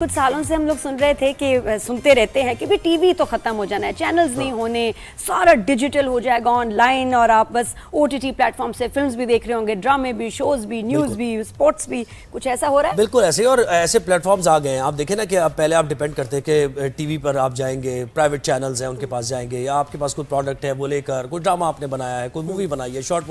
کچھ سالوں سے ہم لوگ سن رہے تھے کہ سنتے رہتے ہیں کہ بھی ٹی وی تو ختم ہو جانا ہے, چینلز نہیں ہونے, سارا ڈیجیٹل ہو جائے گا آن لائن, اور آپ بس O T T plate form سے فلمز بھی دیکھ رہے ہوں گے, ڈرامے بھی, شوز بھی, نیوز بھی, اسپورٹس بھی. کچھ ایسا ہو رہا ہے؟ بالکل ایسے, اور ایسے پلیٹ فارمز آ گئے ہیں. آپ دیکھیں نا کہ پہلے آپ ڈیپینڈ کرتے کہ ٹی وی پر آپ جائیں گے, پرائیویٹ چینلز ہیں ان کے پاس جائیں گے, یا آپ کے پاس کوئی پروڈکٹ ہے وہ لے کر, کوئی ڈرامہ آپ نے بنایا ہے, کوئی مووی بنائی ہے, شارٹ,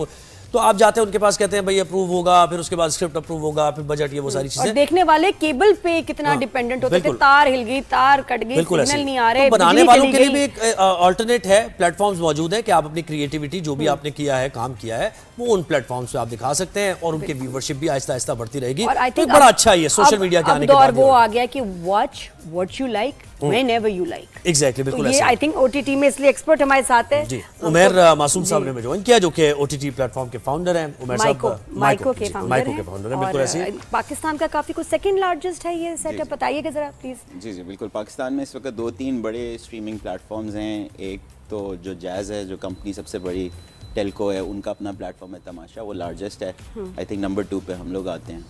تو آپ جاتے ہیں ان کے پاس, کہتے ہیں بھائی اپروو ہوگا, پھر اس کے بعد اسکرپٹ اپروو ہوگا, پھر بجٹ, یہ وہ ساری چیزیں. اور دیکھنے والے کیبل پہ کتنا ڈیپینڈنٹ ہوتے تھے, تار ہل گئی, تار کٹ گئی, سگنل نہیں آ رہے, بنانے والوں کے لیے بھی ایک آلٹرنیٹ ہے, پلیٹ فارمز موجود ہیں کہ آپ اپنی کریٹیوٹی جو بھی آپ نے کیا ہے, کام کیا ہے, وہ ان پلیٹ فارمز پہ آپ دکھا سکتے ہیں, اور ان کی ویورشپ بھی آہستہ آہستہ بڑھتی رہے گی. تو بڑا اچھا ہے یہ سوشل میڈیا کے آنے کے بعد. اور وہ آ گیا کہ watch what you like whenever you like. Exactly, بالکل ایسا. یہ I think O T T میں اس لیے ایکسپرٹ ہمارے ساتھ ہے جی, عمیر معصوم صاحب نے جوائن کیا, جو کہ O T T plate form کے فاؤنڈر ہیں. عمیر صاحب مائیکو کے فاؤنڈر ہیں, بالکل ایسے. پاکستان کا کافی کچھ سیکنڈ لارجسٹ ہے یہ سیٹ اپ, بتائیے کہ ذرا پلیز. جی جی بالکل, پاکستان میں اس وقت 2-3 بڑے اسٹریمنگ پلیٹ فارمز ہیں. ایک تو جو جیز ہے, جو کمپنی سب سے بڑی ٹیلکو ہے, ان کا اپنا پلیٹ فارم ہے تماشا, وہ لارجسٹ ہے. آئی تھنک نمبر 2 پہ ہم لوگ آتے ہیں.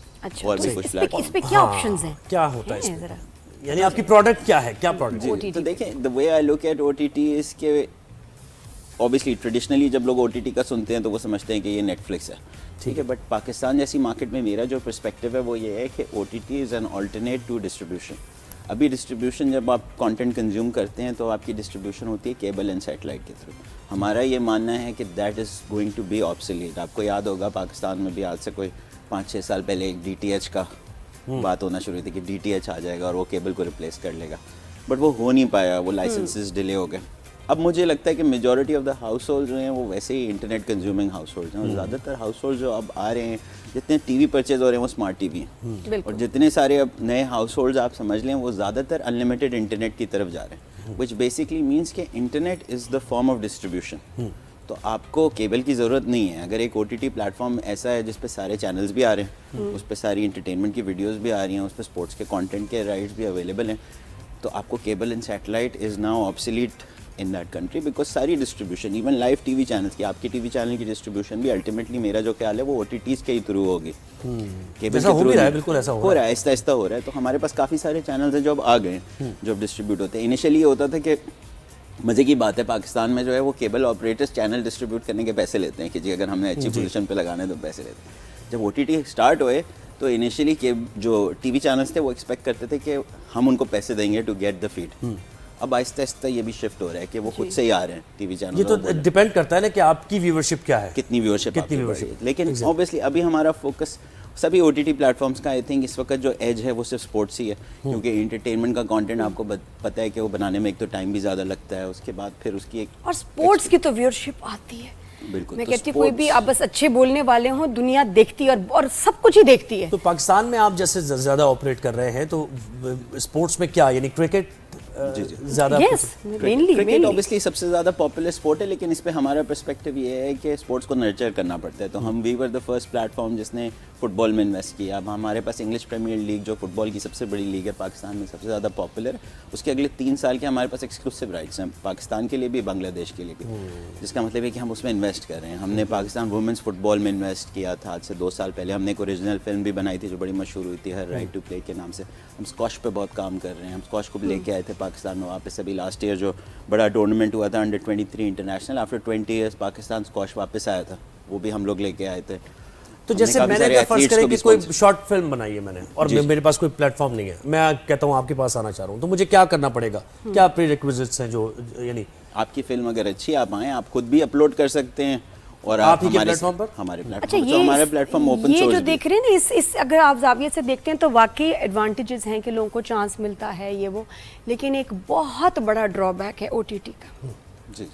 اور بھی کچھ پلیٹ فارم, اس پہ کیا آپشنز ہیں, کیا ہوتا ہے اس میں, یعنی آپ کی پروڈکٹ کیا ہے, کیا پروڈکٹ؟ تو دیکھیں, the way I look at OTT is کہ obviously ٹریڈیشنلی جب لوگ OTT کا سنتے ہیں تو وہ سمجھتے ہیں کہ یہ نیٹ فلکس ہے, ٹھیک ہے, بٹ پاکستان جیسی مارکیٹ میں میرا جو پرسپیکٹیو ہے وہ یہ ہے کہ OTT is an alternate to distribution. ابھی ڈسٹریبیوشن جب آپ کانٹینٹ کنزیوم کرتے ہیں تو آپ کی ڈسٹریبیوشن ہوتی ہے کیبل اینڈ سیٹلائٹ کے تھرو. ہمارا یہ ماننا ہے کہ that is going to be obsolete. آپ کو یاد ہوگا پاکستان میں بھی آج سے کوئی 5-6 سال پہلے ایک DTH کا بات ہونا شروع ہوئی تھی کہ DTH آ جائے گا اور وہ کیبل کو ریپلیس کر لے گا, بٹ وہ ہو نہیں پایا, وہ لائسنسز ڈیلے ہو گئے. اب مجھے لگتا ہے کہ majority of the house hold جو ہیں وہ ویسے ہی انٹرنیٹ کنزیومنگ ہاؤس ہولڈ ہیں, اور زیادہ تر ہاؤس ہولڈ جو اب آ رہے ہیں, جتنے ٹی وی پرچیز ہو رہے ہیں وہ اسمارٹ ٹی وی ہیں, اور جتنے سارے اب نئے ہاؤس ہولڈز آپ سمجھ لیں وہ زیادہ تر انلمیٹڈ انٹرنیٹ کی طرف جا رہے ہیں, وچ بیسکلی مینس کہ internet is the form of distribution. تو آپ کو کیبل کی ضرورت نہیں ہے. اگر ایک OTT پلیٹ فارم ایسا ہے جس پہ سارے چینلز بھی آ رہے ہیں, اس پہ ساری انٹرٹینمنٹ کی ویڈیوز بھی آ رہی ہیں, اس پہ اسپورٹس کے کانٹینٹ کے رائٹس بھی اویلیبل ہیں, تو آپ کو cable and satellite is now obsolete in that country, because ساری distribution even live TV channels کی, آپ کی ٹی وی چینل کی ڈسٹریبیوشن بھی الٹیمیٹلی میرا جو خیال ہے وہ OTTs کے ہی تھرو ہوگی. کیبل کے تھرو بالکل ایسا ہو رہا ہے, آہستہ آہستہ ہو رہا ہے. تو ہمارے پاس کافی سارے چینلز ہیں جو اب آ گئے ہیں, جو اب ڈسٹریبیوٹ ہوتے ہیں. انیشلی یہ ہوتا تھا کہ مزے کی بات ہے, پاکستان میں جو ہے وہ کیبل آپریٹرز چینل ڈسٹریبیوٹ کرنے کے پیسے لیتے ہیں کہ جی اگر ہم نے اچھی پوزیشن پہ لگانا ہے تو پیسے لیتے ہیں. جب OTT اسٹارٹ ہوئے تو انیشلی جو ٹی وی چینلز تھے وہ ایکسپیکٹ کرتے تھے کہ ہم ان کو پیسے دیں گے ٹو گیٹ دا فیڈ. اب آہستہ آہستہ یہ بھی شفٹ ہو رہا ہے کہ وہ خود سے ہی آ رہے ہیں ٹی وی چینل. یہ تو ڈیپینڈ کرتا ہے نا کہ آپ کی ویورشپ کیا ہے, کتنی ویورشپ. لیکن اوبیسلی ابھی ہمارا فوکس سبھی OTT پلیٹ فارمس کا, آئی تھنک اس وقت جو ایج ہے وہ صرف اسپورٹس ہی ہے, کیونکہ انٹرٹینمنٹ کا کانٹینٹ آپ کو پتہ ہے کہ وہ بنانے میں ایک تو ٹائم بھی زیادہ لگتا ہے, اس کے بعد پھر اس کی ایک, اور اسپورٹس کی تو ویورشپ آتی ہے. بالکل, میں کہتی ہوں کوئی بھی آپ بس اچھے بولنے والے ہوں, دنیا دیکھتی ہے اور سب کچھ ہی دیکھتی ہے. تو پاکستان میں آپ جیسے زیادہ آپریٹ کر رہے ہیں تو اسپورٹس میں کیا, یعنی کرکٹ زیادہ؟ کرکٹ اوبیسلی سب سے زیادہ پاپولر اسپورٹ ہے, لیکن اس پہ ہمارا پرسپیکٹیو یہ ہے کہ اسپورٹس کو نرچر کرنا پڑتا ہے. تو ہم وی ور دا فرسٹ پلیٹ فارم جس نے فٹ بال میں انویسٹ کیا. اب ہمارے پاس انگلش پریمیئر لیگ جو فٹ بال کی سب سے بڑی لیگ ہے پاکستان میں, سب سے زیادہ پاپولر, اس کے اگلے 3 سال کے ہمارے پاس ایکسکلوسیو رائٹس ہیں, پاکستان کے لیے بھی, بنگلہ دیش کے لیے بھی, جس کا مطلب ہے کہ ہم اس میں انویسٹ کر رہے ہیں. ہم نے پاکستان وومنس فٹ بال میں انویسٹ کیا تھا آج سے 2 سال پہلے. ہم نے ایک اوریجنل فلم بھی بنائی تھی جو بڑی مشہور ہوئی تھی, ہر رائٹ ٹو پلے کے نام سے. ہم اسکواش پہ بہت کام کر رہے ہیں, ہم اسکواش کو بھی لے کے آئے تھے پاکستان میں واپس. ابھی لاسٹ ایئر جو بڑا ٹورنامنٹ ہوا تھا under 23 international, after 20 years Pakistan squash واپس آیا تھا, وہ بھی ہم لوگ لے کے آئے تھے. تو جیسے میں نے فرض کریں کہ کوئی شارٹ فلم بنائی ہے میں نے, اور میرے پاس کوئی پلیٹ فارم نہیں ہے, میں کہتا ہوں آپ کے پاس آنا چاہ رہا ہوں, تو مجھے کیا کرنا پڑے گا, کیا پری ریکویزٹس ہیں جو, یعنی آپ کی فلم اگر اچھی آپ آئیں, آپ خود بھی اپلوڈ کر سکتے ہیں, اور آپ ہی کے پلیٹ فارم پر, ہمارے پلیٹ فارم پر, ہمارے پلیٹ فارم اوپن سورس. یہ جو دیکھ رہے ہیں نا, اس اگر آپ زاویے سے دیکھتے ہیں تو واقعی ایڈوانٹیجز ہیں کہ لوگوں کو چانس ملتا ہے یہ وہ, لیکن ایک بہت بڑا ڈرا بیک ہے OTT کا. جی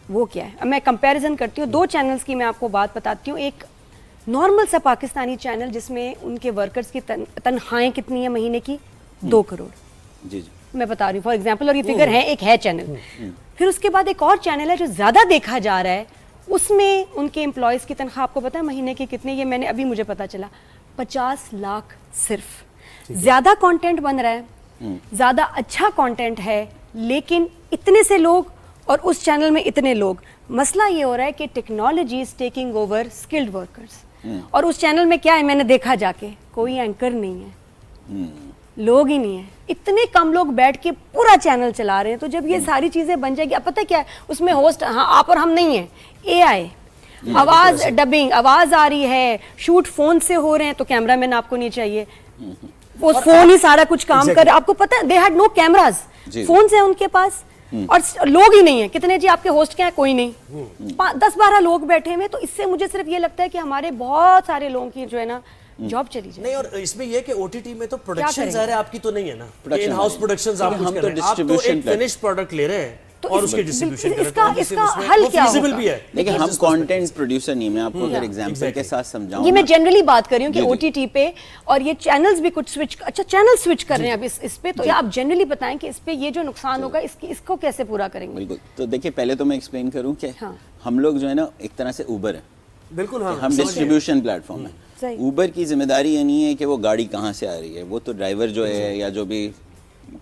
وہ کیا ہے؟ اب میں کمپیریزن کرتی ہوں 2 چینلز کی, میں آپ کو بات بتاتی ہوں. ایک نارمل سا پاکستانی چینل جس میں ان کے ورکرز کی تنخواہیں کتنی ہیں مہینے کی, 2 کروڑ. جی میں بتا رہی ہوں فار ایگزامپل, اور یہ فگر ہے, ایک ہے چینل. پھر اس کے بعد ایک اور چینل ہے جو زیادہ دیکھا جا رہا ہے, اس میں ان کے امپلائیز کی تنخواہ آپ کو پتا ہے مہینے کی کتنے, یہ میں نے ابھی مجھے پتا چلا, 50 لاکھ صرف. زیادہ کانٹینٹ بن رہا ہے, زیادہ اچھا کانٹینٹ ہے, لیکن اتنے سے لوگ اور اس چینل میں اتنے لوگ. مسئلہ یہ ہو رہا ہے کہ technology is taking over skilled workers, اور اس چینل میں کیا ہے, میں نے دیکھا جا کے, کوئی اینکر نہیں ہے, لوگ ہی نہیں ہیں, اتنے کم لوگ بیٹھ کے پورا چینل چلا رہے ہیں. تو جب یہ ساری چیزیں بن جائے گی, اب پتہ کیا ہے اس میں ہوسٹ, ہاں آپ اور ہم نہیں ہیں, اے آئی, آواز ڈبنگ, آواز آ رہی ہے, شوٹ فون سے ہو رہے ہیں تو کیمرہ مین آپ کو نہیں چاہیے, وہ فون ہی سارا کچھ کام کر, آپ کو پتہ ہے they had no cameras, phones ہیں ان کے پاس اور لوگ ہی نہیں ہیں. کتنے جی آپ کے ہوسٹ کیا ہیں, کوئی نہیں, 10-12 لوگ بیٹھے ہوئے. تو اس سے مجھے صرف یہ لگتا ہے کہ ہمارے بہت سارے لوگوں کی جو ہے نا جاب چلی جائے. نہیں, اور اس میں یہ کہ او ٹی ٹی میں تو پروڈکشن ظاہر ہے آپ کی تو نہیں ہے نا, ان ہاؤس پروڈکشنز آپ کچھ کر رہے ہیں, آپ تو ایک فنش پروڈکٹ لے رہے ہیں اور اس کی ڈسٹریبیوشن کر رہے ہیں. اس کا حل کیا ہوگا؟ بھی ہے لیکن ہم کانٹینٹ پروڈیوسر نہیں, میں آپ کو اگر ایگزامپل کے ساتھ سمجھاؤں, یہ میں جنرلی بات کر رہی ہوں کہ او ٹی ٹی پہ, اور یہ چینلز بھی کچھ سوئچ, اچھا چینل سوئچ کر رہے ہیں اب اس پہ, تو آپ جنرلی بتائیں کہ اس پہ یہ جو نقصان ہوگا اس کو کیسے پورا کریں گے؟ بالکل. تو دیکھیں پہلے تو میں ایکسپلین کروں کہ ہم لوگ جو ہے نا ایک طرح سے اوبر ہے, بالکل, ہم ڈسٹریبیوشن پلیٹ فارم ہے. اوبر کی ذمہ داری یہ نہیں ہے کہ وہ گاڑی کہاں سے آ رہی ہے, وہ تو ڈرائیور جو ہے یا جو بھی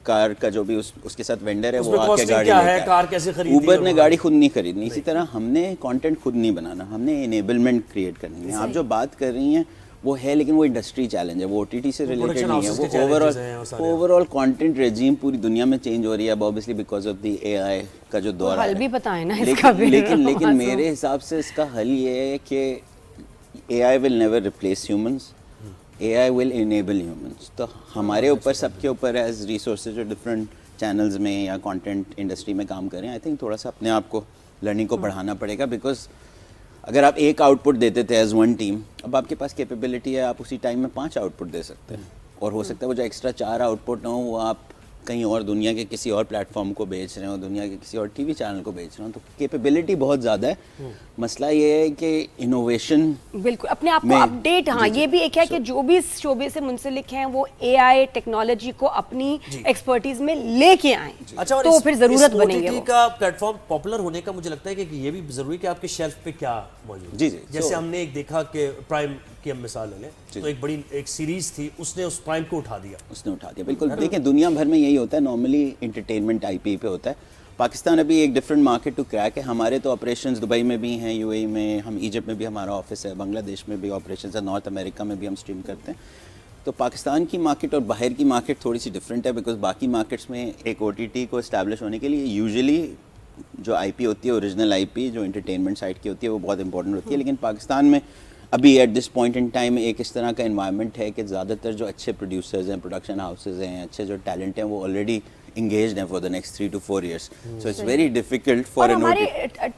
کار کا جو بھی اس کے ساتھ وینڈر ہے وہ آ کے گاڑی لے کے, اوبر نے گاڑی خود نہیں خریدنی. اسی طرح ہم نے کانٹینٹ خود نہیں بنانا, ہم نے انیبلمنٹ کریٹ کرنی ہے. آپ جو بات کر رہی ہیں وہ ہے, لیکن وہ انڈسٹری چیلنج ہے, وہ او ٹی ٹی سے ریلیٹڈ نہیں ہے. وہ اوور آل کانٹینٹ ریجیم پوری دنیا میں چینج ہو رہی ہے اب اوبیسلی بیکاز آف دی اے آئی کا جو دور ہے. حل بھی بتائیں نا اس کا. لیکن میرے حساب سے اس کا حل یہ ہے کہ AI will never replace humans, AI will enable humans. تو ہمارے اوپر, سب کے اوپر ایز ریسورسز جو ڈفرینٹ چینلز میں یا کانٹینٹ انڈسٹری میں کام کریں, آئی تھنک تھوڑا سا اپنے آپ کو لرننگ کو بڑھانا پڑے گا. بیکاز اگر آپ ایک آؤٹ پٹ دیتے تھے ایز ون ٹیم, اب آپ کے پاس کیپیبلٹی ہے, آپ اسی ٹائم میں 5 آؤٹ پٹ دے سکتے ہیں, اور ہو سکتا ہے وہ جو ایکسٹرا 4 آؤٹ پٹ ہوں وہ آپ کہیں اور دنیا کے کسی اور پلیٹ فارم کو بیچ رہے ہوں, دنیا کے کسی اور ٹی وی چینل کو بیچ رہے ہوں. تو کیپیبلٹی بہت زیادہ ہے. مسئلہ یہ ہے کہ انوویشن بالکل اپنے آپ کو اپڈیٹ, ہاں یہ بھی ایک ہے کہ جو بھی اس شعبے سے منسلک ہیں وہ اے آئی ٹیکنالوجی کو اپنی ایکسپرٹیز میں لے کے آئیں. اچھا, تو پھر ضرورت بنے گی. کا پلیٹ فارم پاپولر ہونے کا مجھے لگتا ہے کہ یہ بھی ضروری کہ آپ کے شیلف پہ کیا موجود ہے. جیسے ہم نے ایک دیکھا کہ پرائم کی ہم مثال لے لیں, تو ایک بڑی ایک سیریز تھی, اس نے اس پرائم کو اٹھا دیا. بالکل. دیکھیں دنیا بھر میں یہی ہوتا ہے, نارملی انٹرٹینمنٹ آئی پی پہ ہوتا ہے. پاکستان ابھی ایک ڈفرینٹ مارکیٹ ٹو کریک ہے. ہمارے تو آپریشنز دبئی میں بھی ہیں, یو اے ای میں, ہم ایجپٹ میں بھی ہمارا آفس ہے, بنگلہ دیش میں بھی آپریشنز ہے, نارتھ امریکہ میں بھی ہم اسٹریم کرتے ہیں. تو پاکستان کی مارکیٹ اور باہر کی مارکیٹ تھوڑی سی ڈفرینٹ ہے, بیکاز باقی مارکیٹس میں ایک او ٹی ٹی کو اسٹیبلش ہونے کے لیے یوزلی جو آئی پی ہوتی ہے, اوریجنل آئی پی جو انٹرٹینمنٹ سائٹ کی ہوتی ہے, وہ بہت امپورٹنٹ ہوتی ہے. لیکن پاکستان میں ابھی at this point in time ایک اس طرح کا انوائرمنٹ ہے کہ زیادہ تر جو اچھے پروڈیوسرز ہیں, پروڈکشن ہاؤسز ہیں, اچھے جو ٹیلنٹ ہیں, وہ آلریڈی engaged ہیں for the next 3 to 4 years. So it's very difficult for an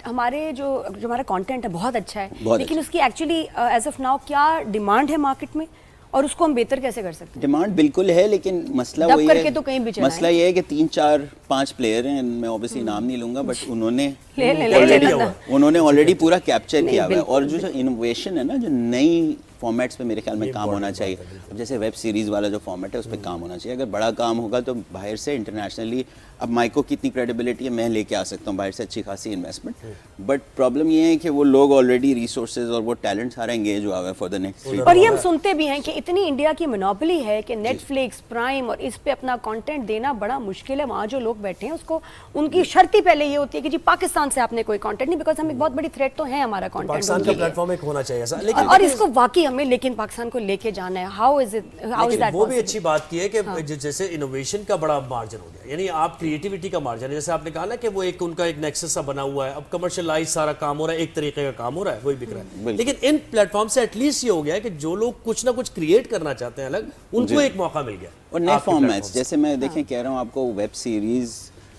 ہمارے جو ہمارا کانٹینٹ ہے بہت اچھا ہے, لیکن اس کی ایکچولی ایز آف ناؤ کیا ڈیمانڈ ہے مارکیٹ میں, اور اس کو ہم بہتر کیسے کر سکتے ہیں؟ ڈیمانڈ بالکل ہے, لیکن مسئلہ وہی ہے, مسئلہ یہ ہے کہ 3-4-5 پلیئر ہیں, میں اوبیسلی نام نہیں لوں گا, بٹ انہوں نے آلریڈی پورا کیپچر کیا ہوا ہے. اور جو انوویشن ہے نا, جو نئی فارمیٹس پہ میرے خیال میں کام ہونا چاہیے. اب جیسے ویب سیریز والا جو فارمیٹ ہے اس پہ کام ہونا چاہیے. اگر بڑا کام ہوگا تو باہر سے انٹرنیشنلی, اب مائیکو کی اتنی کریڈیبلٹی ہے, میں لے کے آ سکتا ہوں باہر سے اچھی خاصی انویسٹمنٹ, بٹ پرابلم یہ ہے کہ وہ لوگ آلریڈی ریسورسز اور وہ ٹیلنٹ سارا انگیج ہوا ہے فار دا نیکسٹ 3. اور یہ ہم سنتے بھی ہیں کہ اتنی انڈیا کی منوپلی ہے کہ نیٹ فلکس, پرائم, اور اس پہ اپنا کانٹینٹ دینا بڑا مشکل ہے. وہاں جو لوگ بیٹھے ہیں اس کو, ان کی شرط ہی پہلے یہ ہوتی ہے کہ جی پاکستان سے آپ نے کوئی کانٹینٹ نہیں, بیکاز ہم ایک بہت بڑی تھریٹ تو ہے ہمارا کانٹینٹ, پاکستان کا پلیٹ فارم ایک ہونا چاہیے ایسا. لیکن اور اس کو واقعی ہمیں لیکن پاکستان کو لے کے جانا ہے. How is it, how is that? وہ بھی اچھی بات کی ہے کہ جیسے انوویشن کا بڑا مارجن ہو گیا, یعنی آپ کریٹیوٹی کا مارجن, جیسے آپ نے کہا نا کہ وہ ایک ان کا ایک نیکسس سا بنا ہوا ہے, اب کمرشلائز سارا کام ہو رہا ہے, ایک طریقے کا کام ہو رہا ہے, وہی بک رہا ہے. لیکن ان پلیٹ فارم سے ایٹ لیسٹ یہ ہو گیا ہے کہ جو لوگ کچھ نہ کچھ کریٹ کرنا چاہتے ہیں الگ, ان کو ایک موقع مل گیا. اور نئے فارمیٹس, جیسے میں دیکھیں کہہ رہا ہوں آپ کو, ویب سیریز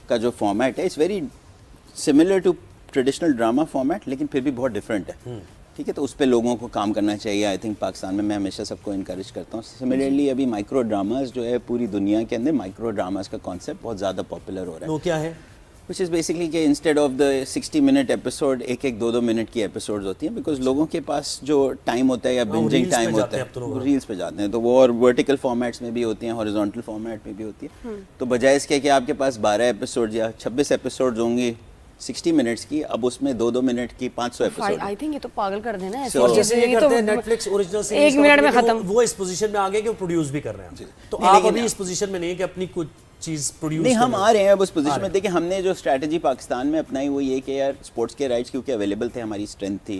کا جو فارمیٹ ہے, it's very similar to traditional drama format, لیکن پھر بھی بہت ڈفرینٹ ہے. ٹھیک ہے, تو اس پہ لوگوں کو کام کرنا چاہیے. آئی تھنک پاکستان میں ہمیشہ سب کو انکریج کرتا ہوں. سملرلی ابھی مائکرو ڈراماز جو ہے پوری دنیا کے اندر, مائکرو ڈراماز کا کانسیپٹ بہت زیادہ پاپولر ہو رہا ہے. وہ کیا ہے؟ وچ از بیسکلی کہ instead of the 60 minute episode, 1-2 minute کی ایپیسوڈز ہوتی ہیں, بیکاز لوگوں کے پاس جو ٹائم ہوتا ہے یا بنجنگ ٹائم ہوتا ہے, وہ ریلس پہ جاتے ہیں. تو وہ اور ورٹیکل فارمیٹس میں بھی ہوتی ہیں, ہاریزونٹل فارمیٹ میں بھی ہوتی ہے. تو بجائے اس کے کہ آپ کے پاس 12 ایپیسوڈ یا 26 ایپیسوڈز ہوں گی 60 منٹس کی, اب اس میں 2-2 منٹ کی 500 ایپیسوڈ. آئی تھنک یہ تو پاگل کر دینا ہے. جیسے یہ کرتے ہیں نیٹ فلکس اوریجنل سے 1 منٹ میں ختم, وہ اس پوزیشن میں آ گئے کہ وہ پروڈیوس بھی کر رہے ہیں. تو آپ ابھی اس پوزیشن میں نہیں ہے کہ اپنی کچھ چیز پروڈیوس نہیں, ہم آ رہے ہیں اب اس پوزیشن میں. دیکھیں ہم نے جو اسٹریٹجی پاکستان میں اپنائی وہ یہ کہ یار اسپورٹس کے رائٹس کیونکہ اویلیبل تھے, ہماری اسٹرینتھ تھی,